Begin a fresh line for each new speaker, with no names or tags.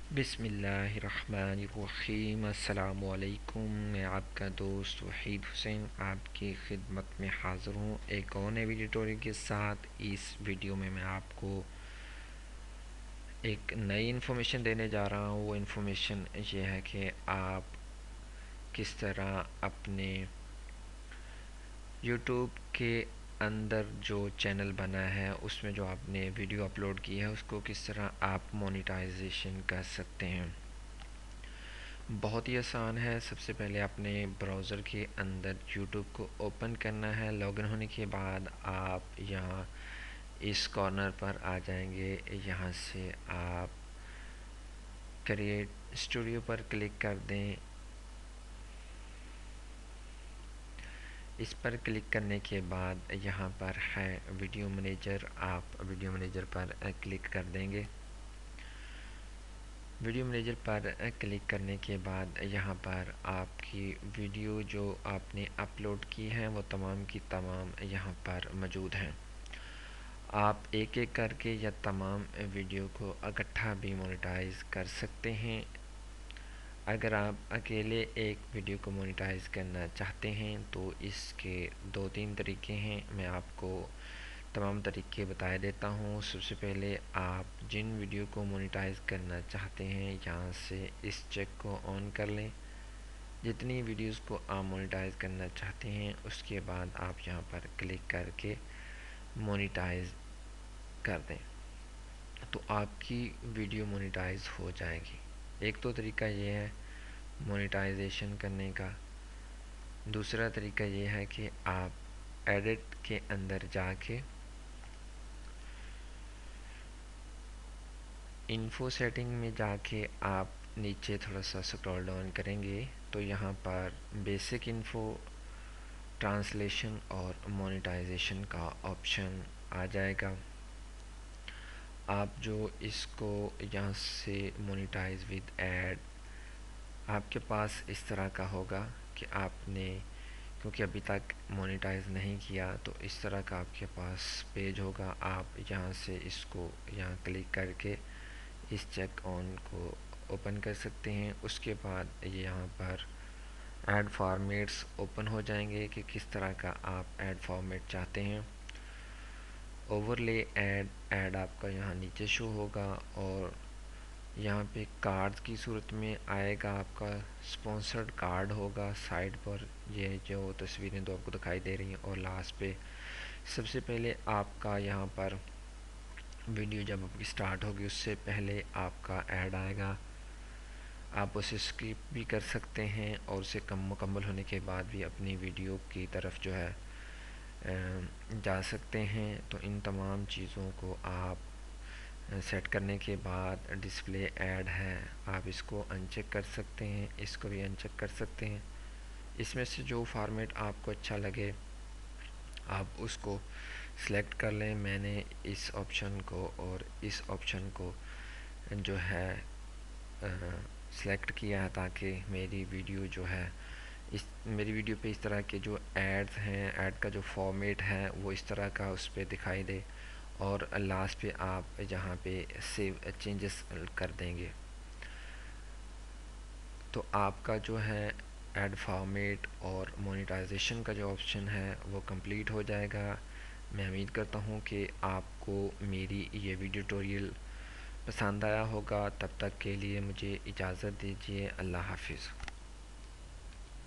बिस्मिल्लाहिर्रहमानिर्रहीम। अस्सलामुअलैकुम। मैं आपका दोस्त वहीद हुसैन आपकी खिदमत में हाज़िर हूँ एक और नए वीडियो ट्यूटोरियल के साथ। इस वीडियो में मैं आपको एक नई इन्फॉर्मेशन देने जा रहा हूँ। वो इन्फॉर्मेशन ये है कि आप किस तरह अपने यूट्यूब के अंदर जो चैनल बना है उसमें जो आपने वीडियो अपलोड की है उसको किस तरह आप मोनेटाइजेशन कर सकते हैं। बहुत ही आसान है। सबसे पहले अपने ब्राउज़र के अंदर यूट्यूब को ओपन करना है। लॉगिन होने के बाद आप यहाँ इस कॉर्नर पर आ जाएंगे। यहाँ से आप क्रिएट स्टूडियो पर क्लिक कर दें। इस पर क्लिक करने के बाद यहाँ पर है वीडियो मैनेजर। आप वीडियो मैनेजर पर क्लिक कर देंगे। वीडियो मैनेजर पर क्लिक करने के बाद यहाँ पर आपकी वीडियो जो आपने अपलोड की है वो तमाम की तमाम यहाँ पर मौजूद हैं। आप एक एक करके या तमाम वीडियो को इकट्ठा भी मोनेटाइज कर सकते हैं। अगर आप अकेले एक वीडियो को मोनेटाइज करना चाहते हैं तो इसके दो तीन तरीके हैं। मैं आपको तमाम तरीके बता देता हूँ। सबसे पहले आप जिन वीडियो को मोनेटाइज करना चाहते हैं यहाँ से इस चेक को ऑन कर लें। जितनी वीडियोस को आप मोनेटाइज करना चाहते हैं उसके बाद आप यहाँ पर क्लिक करके मोनेटाइज कर दें तो आपकी वीडियो मोनेटाइज हो जाएगी। एक तो तरीका ये है मोनेटाइजेशन करने का। दूसरा तरीका ये है कि आप एडिट के अंदर जाके इन्फो सेटिंग में जाके आप नीचे थोड़ा सा स्क्रॉल डाउन करेंगे तो यहाँ पर बेसिक इन्फो, ट्रांसलेशन और मोनेटाइजेशन का ऑप्शन आ जाएगा। आप जो इसको यहाँ से मोनेटाइज विद ऐड आपके पास इस तरह का होगा कि आपने क्योंकि अभी तक मोनेटाइज नहीं किया तो इस तरह का आपके पास पेज होगा। आप यहाँ से इसको यहाँ क्लिक करके इस चेक ऑन को ओपन कर सकते हैं। उसके बाद ये यहाँ पर ऐड फॉर्मेट्स ओपन हो जाएंगे कि किस तरह का आप ऐड फॉर्मेट चाहते हैं। ओवरले ऐड आपका यहाँ नीचे शो होगा और यहाँ पे कार्ड की सूरत में आएगा। आपका स्पॉन्सर्ड कार्ड होगा साइड पर, ये जो तस्वीरें तो आपको दिखाई दे रही हैं। और लास्ट पे सबसे पहले आपका यहाँ पर वीडियो जब आपकी स्टार्ट होगी उससे पहले आपका ऐड आएगा। आप उसे स्किप भी कर सकते हैं और उसे मुकम्मल होने के बाद भी अपनी वीडियो की तरफ जो है जा सकते हैं। तो इन तमाम चीज़ों को आप सेट करने के बाद डिस्प्ले ऐड है, आप इसको अनचेक कर सकते हैं, इसको भी अनचेक कर सकते हैं। इसमें से जो फॉर्मेट आपको अच्छा लगे आप उसको सिलेक्ट कर लें। मैंने इस ऑप्शन को और इस ऑप्शन को जो है सिलेक्ट किया है ताकि मेरी वीडियो जो है मेरी वीडियो पे इस तरह के जो एड्स हैं, ऐड का जो फॉर्मेट है वो इस तरह का उस पर दिखाई दे। और लास्ट पे आप जहाँ पे सेव चेंजेस कर देंगे तो आपका जो है ऐड फॉर्मेट और मोनेटाइजेशन का जो ऑप्शन है वो कंप्लीट हो जाएगा। मैं उम्मीद करता हूँ कि आपको मेरी ये वीडियो ट्यूटोरियल पसंद आया होगा। तब तक के लिए मुझे इजाज़त दीजिए। अल्लाह हाफिज़।